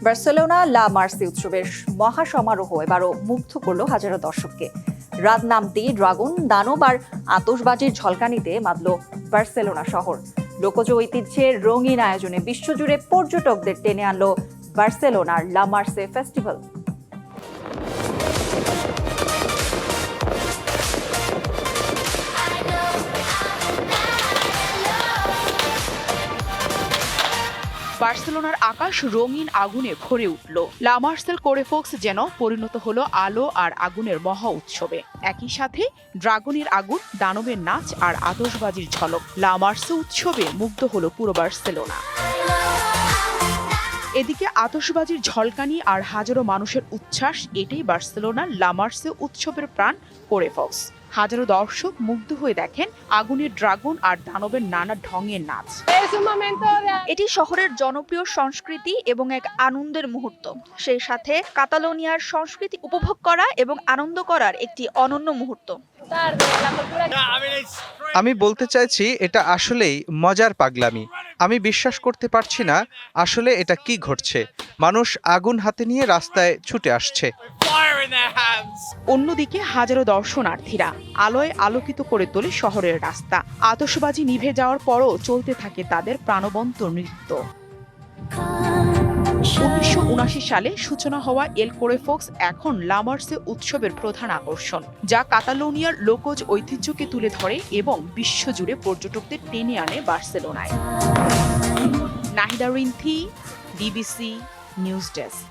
Barcelona La mercy উৎসবের মহাসমারোহ এবারও মুগ্ধ করল হাজারো দর্শককে। রাত নামতেই ড্রাগন, দানব আর আতশবাজির ঝলকানিতে মাতল বার্সেলোনা শহর। লোকজ ঐতিহ্যের রঙিন আয়োজনে বিশ্বজুড়ে পর্যটকদের টেনে আনলো বার্সেলোনার লা মার্সে ফেস্টিভ্যাল। বার্সেলোনার আকাশ রঙিন আগুনে ভরে উঠল। লা মার্সেল কোরেফক্স যেন পরিণত হলো আলো আর আগুনের মহা উৎসবে। একই সাথে ড্রাগনের আগুন, দানবের নাচ আর আতশবাজির ঝলক। লা মার্সে উৎসবে মুগ্ধ হলো পুরো বার্সেলোনা। এদিকে আতশবাজির ঝলকানি আর হাজারো মানুষের উচ্ছ্বাস, এটাই বার্সেলোনার লা মার্সে উৎসবের প্রাণ কোরেফক্স। হাজারো দর্শক মুগ্ধ হয়ে দেখেন আগুনের ড্রাগন আর দানবের নানা ঢঙের নাচ। এটি শহরের জনপ্রিয় সংস্কৃতি এবং এক আনন্দের মুহূর্ত। সেই সাথে কাতালোনিয়ার সংস্কৃতি উপভোগ করা এবং আনন্দ করার একটি অনন্য মুহূর্ত। আমি বলতে চাইছি, এটা আসলেই মজার পাগলামি। আমি বিশ্বাস করতে পারছি না আসলে এটা কি ঘটছে। মানুষ আগুন হাতে নিয়ে রাস্তায় ছুটে আসছে। অন্যদিকে হাজারো দর্শনার্থীরা আলোয় আলোকিত করে তোলে শহরের রাস্তা। আতশবাজি নিভে যাওয়ার পরও চলতে থাকে তাদের প্রাণবন্ত নৃত্য। 1979 সালে সূচনা হওয়া এল কোরেফক্স এখন লা মার্সে উৎসবের প্রধান আকর্ষণ, যা কাতালোনিয়ার লোকজ ঐতিহ্যকে তুলে ধরে এবং বিশ্বজুড়ে পর্যটকদের টেনে আনে বার্সেলোনায়। Nahida Rinthi, DBC news desk.